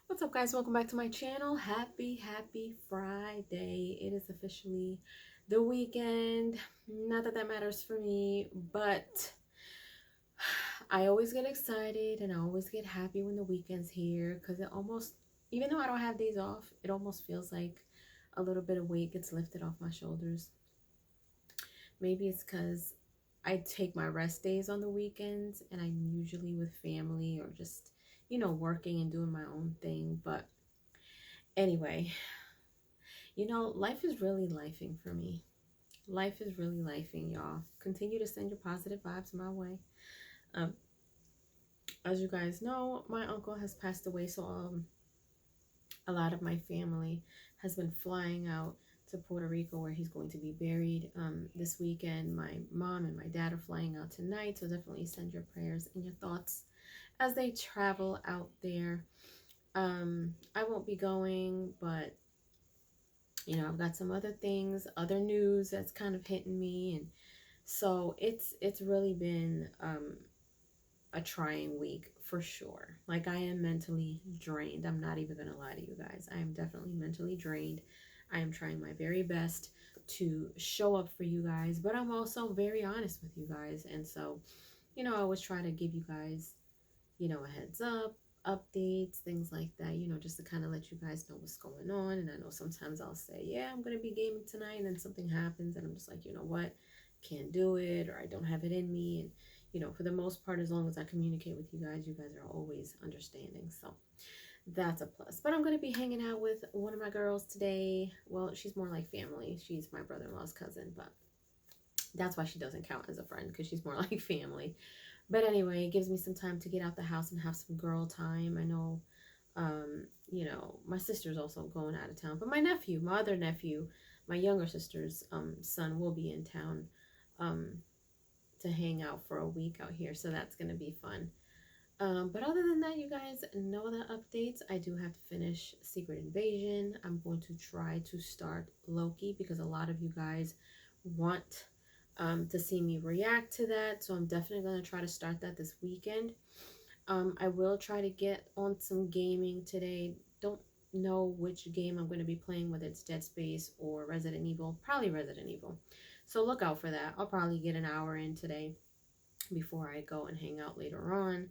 What's up, guys? Welcome back to my channel. Happy Friday. It is officially the weekend. Not that that matters for me, but I always get excited and I always get happy when the weekend's here because it almost, even though I don't have days off, it almost feels like a little bit of weight gets lifted off my shoulders. Maybe it's because I take my rest days on the weekends and I'm usually with family or just, working and doing my own thing. But anyway, life is really lifing for me. Life is really lifing, y'all. Continue to send your positive vibes my way. Um, as you guys know, my uncle has passed away, so a lot of my family has been flying out to Puerto Rico where he's going to be buried this weekend. My mom and my dad are flying out tonight, so definitely send your prayers and your thoughts as they travel out there. I won't be going, but I've got some other things, other news that's kind of hitting me, and so it's really been a trying week for sure. Like, I am mentally drained. I'm not even gonna lie to you guys. I am definitely mentally drained. I am trying my very best to show up for you guys, but I'm also very honest with you guys, and so I always try to give you guys a heads up, updates, things like that, just to kind of let you guys know what's going on. And I know sometimes I'll say, yeah, I'm going to be gaming tonight, and then something happens, and I'm just like, you know what, can't do it, or I don't have it in me. And, for the most part, as long as I communicate with you guys are always understanding. So that's a plus. But I'm going to be hanging out with one of my girls today. Well, she's more like family. She's my brother-in-law's cousin, but that's why she doesn't count as a friend, because she's more like family. But anyway, it gives me some time to get out the house and have some girl time. I know, my sister's also going out of town, but my other nephew, my younger sister's son will be in town um, to hang out for a week out here, so that's going to be fun. But other than that, you guys know the updates. I do have to finish Secret Invasion. I'm going to try to start Loki because a lot of you guys want to see me react to that. So I'm definitely going to try to start that this weekend. I will try to get on some gaming today. Don't know which game I'm going to be playing, whether it's Dead Space or Resident Evil. Probably Resident Evil. So look out for that. I'll probably get an hour in today before I go and hang out later on.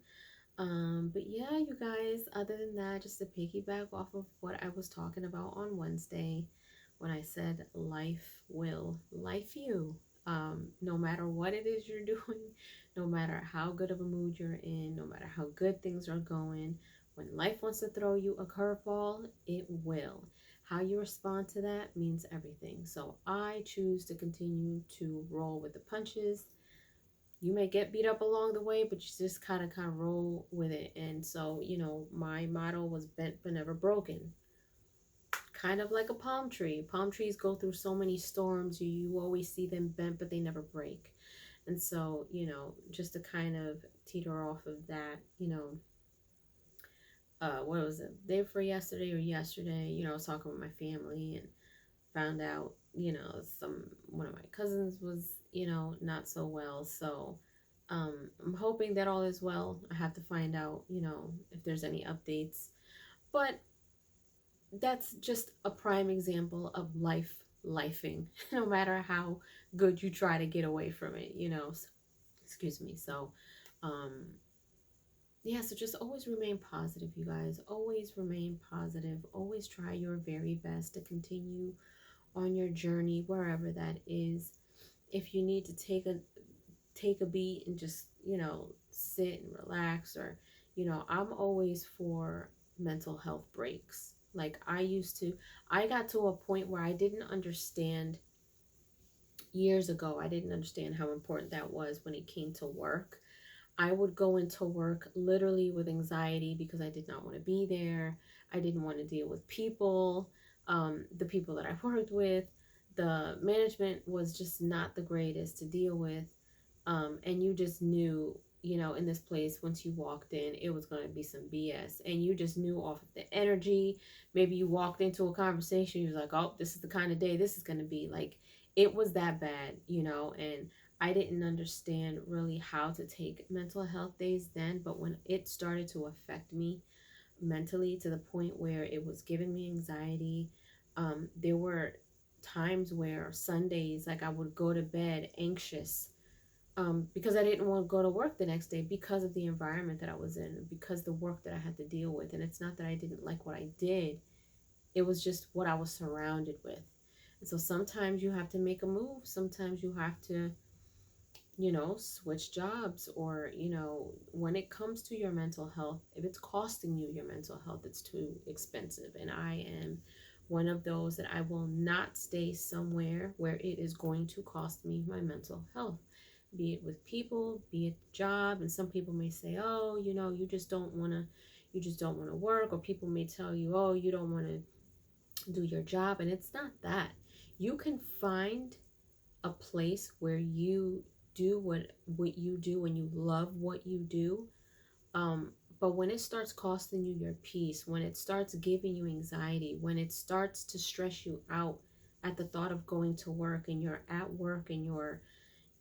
But yeah, you guys, other than that, just to piggyback off of what I was talking about on Wednesday when I said life will life you. No matter what it is you're doing, no matter how good of a mood you're in, no matter how good things are going, when life wants to throw you a curveball, it will. How you respond to that means everything. So I choose to continue to roll with the punches. You may get beat up along the way, but you just kind of roll with it. And so, my motto was bent but never broken. Kind of like a palm tree. Palm trees go through so many storms. You always see them bent, but they never break. And so, just to kind of teeter off of that, what was it, day before yesterday or yesterday, I was talking with my family and found out, one of my cousins was, not so well. So I'm hoping that all is well. I have to find out, if there's any updates. But that's just a prime example of lifing, no matter how good you try to get away from it, So, excuse me. So, um, yeah, so just always remain positive, you guys. Always remain positive. Always try your very best to continue on your journey, wherever that is. If you need to take a beat and just, sit and relax, or, I'm always for mental health breaks. Like, I got to a point where I didn't understand years ago. I didn't understand how important that was when it came to work. I would go into work literally with anxiety because I did not want to be there. I didn't want to deal with people, the people that I worked with. The management was just not the greatest to deal with. And you just knew, in this place, once you walked in, it was going to be some BS. And you just knew off of the energy. Maybe you walked into a conversation, you was like, oh, this is the kind of day this is going to be. Like, it was that bad, and I didn't understand really how to take mental health days then. But when it started to affect me, mentally, to the point where it was giving me anxiety. There were times where Sundays, like I would go to bed anxious, because I didn't want to go to work the next day because of the environment that I was in, because the work that I had to deal with. And it's not that I didn't like what I did, it was just what I was surrounded with. And so sometimes you have to make a move. Sometimes you have to, switch jobs, or, when it comes to your mental health, if it's costing you your mental health, it's too expensive. And I am one of those that I will not stay somewhere where it is going to cost me my mental health, be it with people, be it job. And some people may say, oh, you just don't want to work, or people may tell you, oh, you don't want to do your job. And it's not that. You can find a place where you do what you do and you love what you do. But when it starts costing you your peace, when it starts giving you anxiety, when it starts to stress you out at the thought of going to work, and you're at work and you're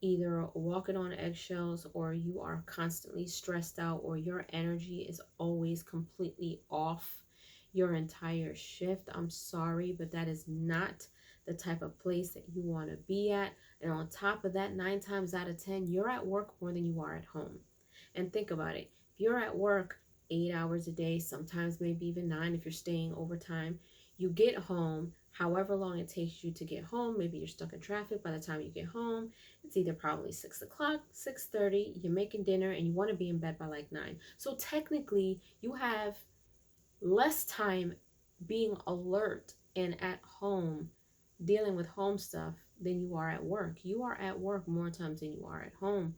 either walking on eggshells, or you are constantly stressed out, or your energy is always completely off your entire shift, I'm sorry, but that is not the type of place that you want to be at. And on top of that, 9 times out of 10, you're at work more than you are at home. And think about it. If you're at work 8 hours a day, sometimes maybe even 9 if you're staying overtime, you get home, however long it takes you to get home, maybe you're stuck in traffic. By the time you get home, it's either probably 6 o'clock, 6:30, you're making dinner, and you want to be in bed by like 9. So technically, you have less time being alert and at home dealing with home stuff than you are at work. You are at work more times than you are at home.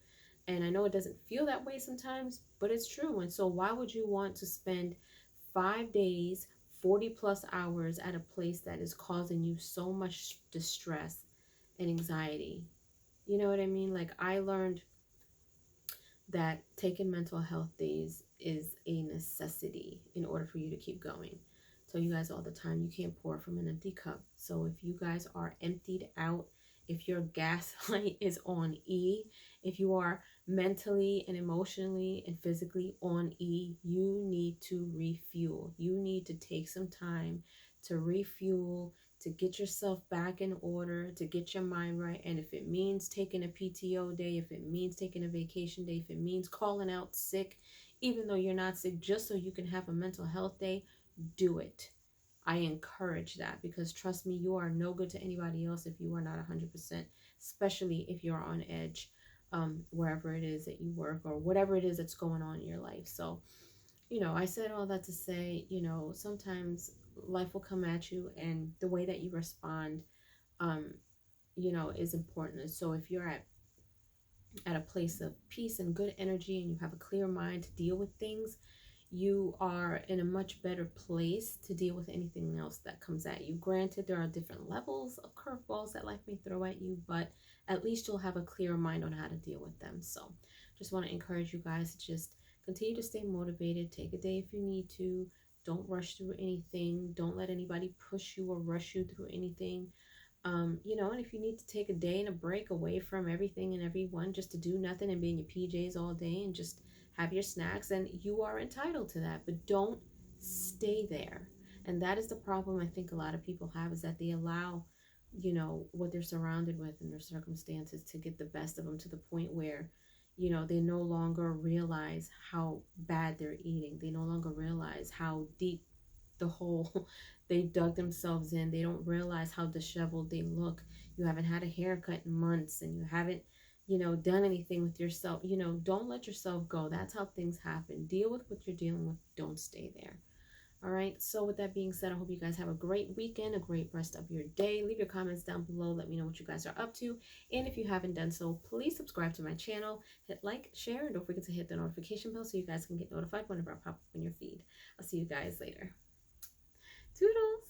And I know it doesn't feel that way sometimes, but it's true. And so why would you want to spend 5 days, 40 plus hours at a place that is causing you so much distress and anxiety? You know what I mean? Like, I learned that taking mental health days is a necessity in order for you to keep going. Tell you guys all the time, you can't pour from an empty cup. So if you guys are emptied out, if your gas light is on E, if you are mentally and emotionally and physically on E, you need to refuel. You need to take some time to refuel, to get yourself back in order, to get your mind right. And if it means taking a PTO day, if it means taking a vacation day, if it means calling out sick, even though you're not sick, just so you can have a mental health day, do it. I encourage that, because trust me, you are no good to anybody else if you are not 100%, especially if you're on edge, wherever it is that you work, or whatever it is that's going on in your life. So, I said all that to say, sometimes life will come at you, and the way that you respond, um, is important. So if you're at a place of peace and good energy, and you have a clear mind to deal with things, you are in a much better place to deal with anything else that comes at you. Granted, there are different levels of curveballs that life may throw at you, but at least you'll have a clear mind on how to deal with them. So just want to encourage you guys to just continue to stay motivated. Take a day if you need to. Don't rush through anything. Don't let anybody push you or rush you through anything. And if you need to take a day and a break away from everything and everyone, just to do nothing and be in your PJs all day and just have your snacks, and you are entitled to that, but don't stay there. And that is the problem I think a lot of people have, is that they allow, what they're surrounded with and their circumstances to get the best of them, to the point where, they no longer realize how bad they're eating. They no longer realize how deep the hole they dug themselves in. They don't realize how disheveled they look. You haven't had a haircut in months, and you haven't, done anything with yourself. Don't let yourself go. That's how things happen. Deal with what you're dealing with. Don't stay there. All right. So with that being said, I hope you guys have a great weekend, a great rest of your day. Leave your comments down below. Let me know what you guys are up to. And if you haven't done so, please subscribe to my channel, hit like, share, and don't forget to hit the notification bell so you guys can get notified whenever I pop up in your feed. I'll see you guys later. Toodles!